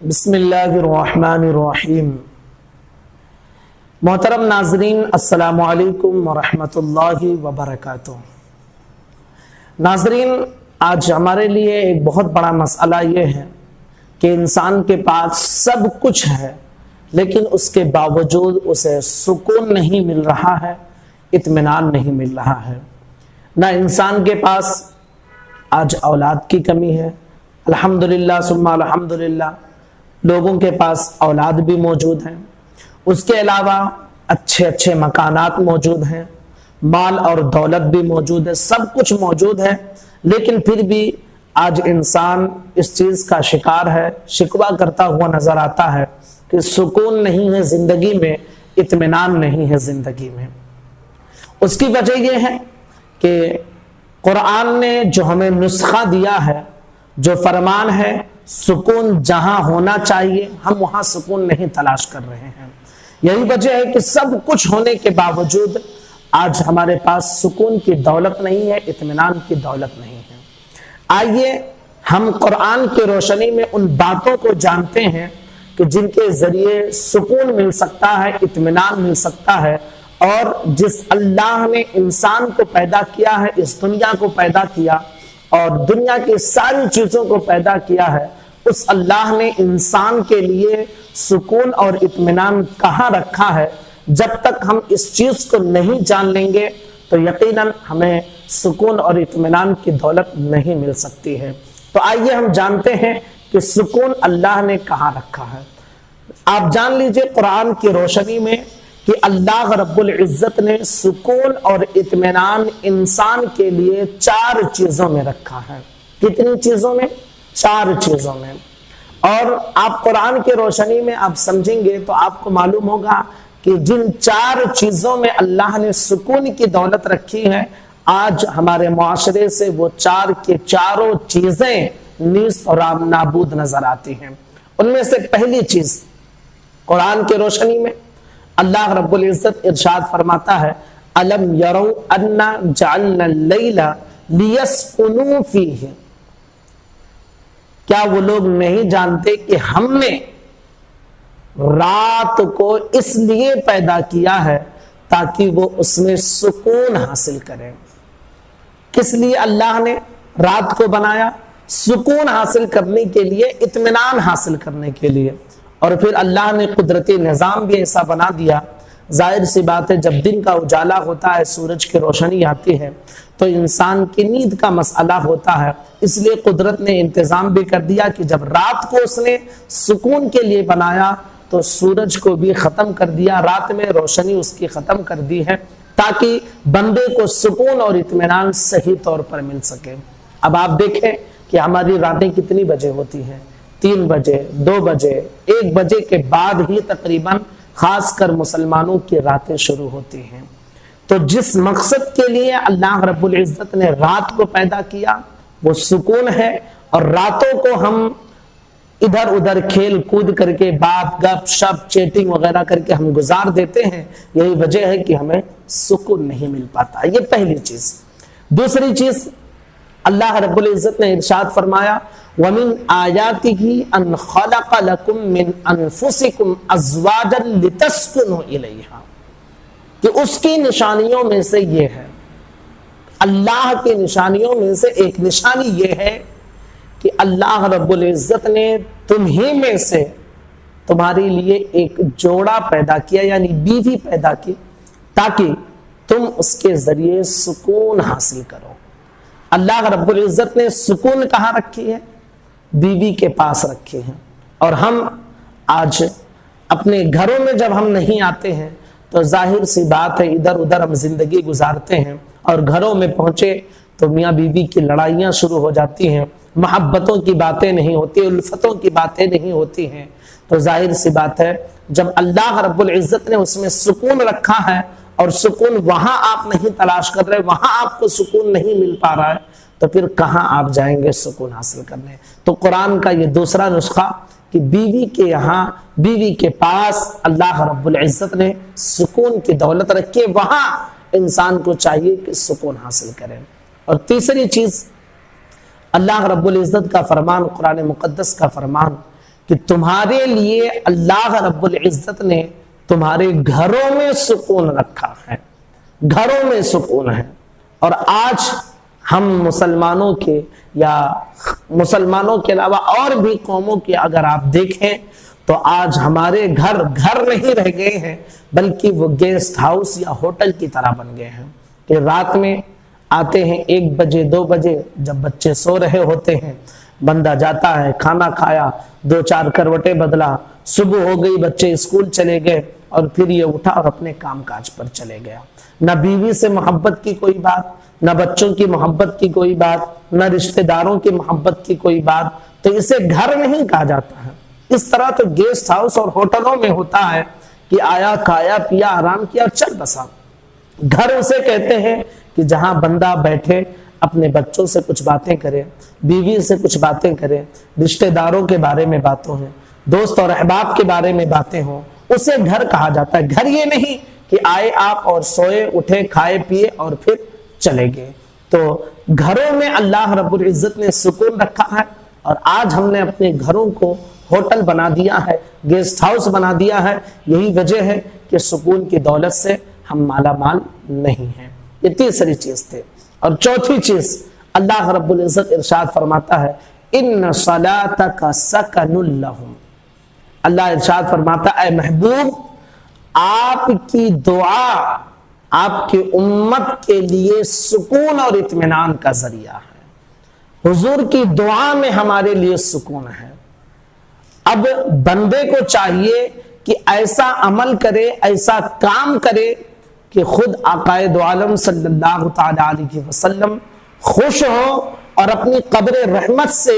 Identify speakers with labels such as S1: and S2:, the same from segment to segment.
S1: بسم اللہ الرحمن الرحیم۔ محترم ناظرین، السلام علیکم ورحمۃ اللہ وبرکاتہ۔ ناظرین، آج ہمارے لیے ایک بہت بڑا مسئلہ یہ ہے کہ انسان کے پاس سب کچھ ہے، لیکن اس کے باوجود اسے سکون نہیں مل رہا ہے، اطمینان نہیں مل رہا ہے۔ نہ انسان کے پاس آج اولاد کی کمی ہے، الحمدللہ ثم الحمدللہ لوگوں کے پاس اولاد بھی موجود ہیں، اس کے علاوہ اچھے اچھے مکانات موجود ہیں، مال اور دولت بھی موجود ہے، سب کچھ موجود ہے، لیکن پھر بھی آج انسان اس چیز کا شکار ہے، شکوہ کرتا ہوا نظر آتا ہے کہ سکون نہیں ہے زندگی میں، اطمینان نہیں ہے زندگی میں۔ اس کی وجہ یہ ہے کہ قرآن نے جو ہمیں نسخہ دیا ہے، جو فرمان ہے سکون جہاں ہونا چاہیے ہم وہاں سکون نہیں تلاش کر رہے ہیں۔ یہی وجہ ہے کہ سب کچھ ہونے کے باوجود آج ہمارے پاس سکون کی دولت نہیں ہے، اطمینان کی دولت نہیں ہے۔ آئیے ہم قرآن کی روشنی میں ان باتوں کو جانتے ہیں کہ جن کے ذریعے سکون مل سکتا ہے، اطمینان مل سکتا ہے، اور جس اللہ نے انسان کو پیدا کیا ہے، اس دنیا کو پیدا کیا اور دنیا کی ساری چیزوں کو پیدا کیا ہے، اس اللہ نے انسان کے لیے سکون اور اطمینان کہاں رکھا ہے۔ جب تک ہم اس چیز کو نہیں جان لیں گے تو یقیناً ہمیں سکون اور اطمینان کی دولت نہیں مل سکتی ہے۔ تو آئیے ہم جانتے ہیں کہ سکون اللہ نے کہاں رکھا ہے۔ آپ جان لیجئے قرآن کی روشنی میں کہ اللہ رب العزت نے سکون اور اطمینان انسان کے لیے 4 چیزوں میں رکھا ہے۔ کتنی چیزوں میں؟ 4 چیزوں میں۔ اور آپ قرآن کی روشنی میں آپ سمجھیں گے تو آپ کو معلوم ہوگا کہ جن 4 چیزوں میں اللہ نے سکون کی دولت رکھی ہے، آج ہمارے معاشرے سے وہ 4 کے چاروں چیزیں نیست اور نابود نظر آتی ہیں۔ ان میں سے پہلی چیز قرآن کی روشنی میں اللہ رب العزت ارشاد فرماتا ہے، أَلَمْ يَرَوْا أَنَّا جَعَلْنَا اللَّيْلَ لِيَسْكُنُوا فِيهِ۔ کیا وہ لوگ نہیں جانتے کہ ہم نے رات کو اس لیے پیدا کیا ہے تاکہ وہ اس میں سکون حاصل کریں۔ کس لیے اللہ نے رات کو بنایا؟ سکون حاصل کرنے کے لیے، اطمینان حاصل کرنے کے لیے۔ اور پھر اللہ نے قدرتی نظام بھی ایسا بنا دیا، ظاہر سی بات ہے جب دن کا اجالا ہوتا ہے، سورج کی روشنی آتی ہے تو انسان کی نیند کا مسئلہ ہوتا ہے، اس لیے قدرت نے انتظام بھی کر دیا کہ جب رات کو اس نے سکون کے لیے بنایا تو سورج کو بھی ختم کر دیا، رات میں روشنی اس کی ختم کر دی ہے تاکہ بندے کو سکون اور اطمینان صحیح طور پر مل سکے۔ اب آپ دیکھیں کہ ہماری راتیں کتنی بجے ہوتی ہیں؟ 3 بجے، 2 بجے، 1 بجے کے بعد ہی تقریباً خاص کر مسلمانوں کی راتیں شروع ہوتی ہیں۔ تو جس مقصد کے لیے اللہ رب العزت نے رات کو پیدا کیا وہ سکون ہے، اور راتوں کو ہم ادھر ادھر کھیل کود کر کے، بات گپ شپ چیٹنگ وغیرہ کر کے ہم گزار دیتے ہیں، یہی وجہ ہے کہ ہمیں سکون نہیں مل پاتا۔ یہ پہلی چیز۔ دوسری چیز اللہ رب العزت نے ارشاد فرمایا، وَمِنْ آيَاتِهِ أَنْ خَلَقَ لَكُم مِّنْ أَنفُسِكُمْ أَزْوَاجًا لِتَسْكُنُوا إِلَيْهَا، کہ اس کی نشانیوں میں سے یہ ہے، اللہ کی نشانیوں میں سے ایک نشانی یہ ہے کہ اللہ رب العزت نے تمہیں میں سے تمہارے لیے ایک جوڑا پیدا کیا، یعنی بیوی پیدا کی، تاکہ تم اس کے ذریعے سکون حاصل کرو۔ اللہ رب العزت نے سکون کہاں رکھی ہے؟ بیوی کے پاس رکھے ہیں۔ اور ہم آج اپنے گھروں میں جب ہم نہیں آتے ہیں تو ظاہر سی بات ہے ادھر ادھر ہم زندگی گزارتے ہیں، اور گھروں میں پہنچے تو میاں بیوی کی لڑائیاں شروع ہو جاتی ہیں، محبتوں کی باتیں نہیں ہوتی، الفتوں کی باتیں نہیں ہوتی ہیں۔ تو ظاہر سی بات ہے جب اللہ رب العزت نے اس میں سکون رکھا ہے اور سکون وہاں آپ نہیں تلاش کر رہے، وہاں آپ کو سکون نہیں مل پا رہا ہے، تو پھر کہاں آپ جائیں گے سکون حاصل کرنے؟ تو قرآن کا یہ دوسرا نسخہ کہ بیوی کے یہاں، بیوی کے پاس اللہ رب العزت نے سکون کی دولت رکھی، وہاں انسان کو چاہیے کہ سکون حاصل کرے۔ اور تیسری چیز اللہ رب العزت کا فرمان، قرآن مقدس کا فرمان کہ تمہارے لیے اللہ رب العزت نے تمہارے گھروں میں سکون رکھا ہے، گھروں میں سکون ہے۔ اور آج ہم مسلمانوں کے یا مسلمانوں کے علاوہ اور بھی قوموں کے اگر آپ دیکھیں تو آج ہمارے گھر گھر نہیں رہ گئے ہیں، بلکہ وہ گیسٹ ہاؤس یا ہوٹل کی طرح بن گئے ہیں کہ رات میں آتے ہیں 1 بجے 2 بجے، جب بچے سو رہے ہوتے ہیں، بندہ جاتا ہے، کھانا کھایا، 2-4 کروٹیں بدلا، صبح ہو گئی، بچے اسکول چلے گئے، اور پھر یہ اٹھا اور اپنے کام کاج پر چلے گیا۔ نہ بیوی سے محبت کی کوئی بات، نہ بچوں کی محبت کی کوئی بات، نہ رشتہ داروں کی محبت کی کوئی بات، تو اسے گھر نہیں کہا جاتا ہے۔ اس طرح تو گیسٹ ہاؤس اور ہوٹلوں میں ہوتا ہے کہ آیا، کھایا، پیا، آرام کیا اور چل بسا۔ گھر اسے کہتے ہیں کہ جہاں بندہ بیٹھے، اپنے بچوں سے کچھ باتیں کرے، بیوی سے کچھ باتیں کرے، رشتہ داروں کے بارے میں باتیں ہیں، دوست اور احباب کے بارے میں باتیں ہوں، اسے گھر کہا جاتا ہے۔ گھر یہ نہیں کہ آئے آپ اور سوئے، اٹھے، کھائے، پیے اور پھر چلے گئے۔ تو گھروں میں اللہ رب العزت نے سکون رکھا ہے، اور آج ہم نے اپنے گھروں کو ہوٹل بنا دیا ہے، گیسٹ ہاؤس بنا دیا ہے۔ یہی وجہ ہے کہ سکون کی دولت سے ہم مالا مال نہیں ہیں۔ یہ تیسری چیز تھے۔ اور چوتھی چیز، اللہ رب العزت ارشاد فرماتا ہے ان صلاتک سکن لہم۔ اللہ ارشاد فرماتا ہے اے محبوب، آپ کی دعا آپ کی امت کے لیے سکون اور اطمینان کا ذریعہ ہے۔ حضور کی دعا میں ہمارے لیے سکون ہے۔ اب بندے کو چاہیے کہ ایسا عمل کرے، ایسا کام کرے کہ خود آقائے دو عالم صلی اللہ تعالی علیہ وسلم خوش ہوں اور اپنی قبر رحمت سے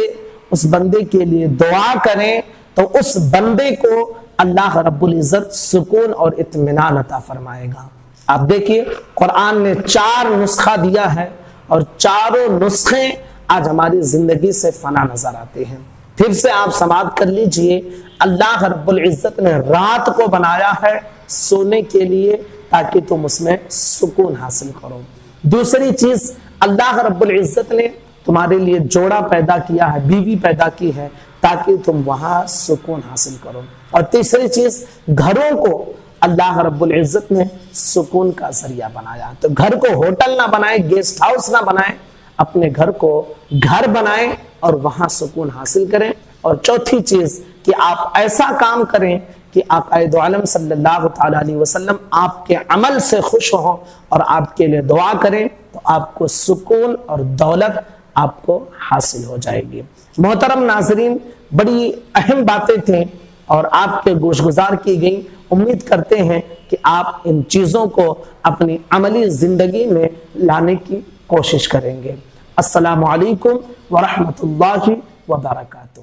S1: اس بندے کے لیے دعا کریں، تو اس بندے کو اللہ رب العزت سکون اور اطمینان عطا فرمائے گا۔ آپ دیکھیے قرآن نے 4 نسخہ دیا ہے، اور چاروں نسخے آج ہماری زندگی سے فنا نظر آتے ہیں۔ پھر سے آپ سماعت کر لیجئے، اللہ رب العزت نے رات کو بنایا ہے سونے کے لیے تاکہ تم اس میں سکون حاصل کرو۔ دوسری چیز، اللہ رب العزت نے تمہارے لیے جوڑا پیدا کیا ہے، بیوی پیدا کی ہے تاکہ تم وہاں سکون حاصل کرو۔ اور تیسری چیز، گھروں کو اللہ رب العزت نے سکون کا ذریعہ بنایا۔ تو گھر کو ہوٹل نہ بنائیں، گیسٹ ہاؤس نہ بنائیں، اپنے گھر کو گھر بنائیں اور وہاں سکون حاصل کریں۔ اور چوتھی چیز کہ آپ ایسا کام کریں کہ آقائے دو عالم صلی اللہ تعالی علیہ وسلم آپ کے عمل سے خوش ہوں اور آپ کے لیے دعا کریں، تو آپ کو سکون اور دولت آپ کو حاصل ہو جائے گی۔ محترم ناظرین، بڑی اہم باتیں تھیں اور آپ کے گوش گزار کی گئی۔ امید کرتے ہیں کہ آپ ان چیزوں کو اپنی عملی زندگی میں لانے کی کوشش کریں گے۔ السلام علیکم ورحمۃ اللہ وبرکاتہ۔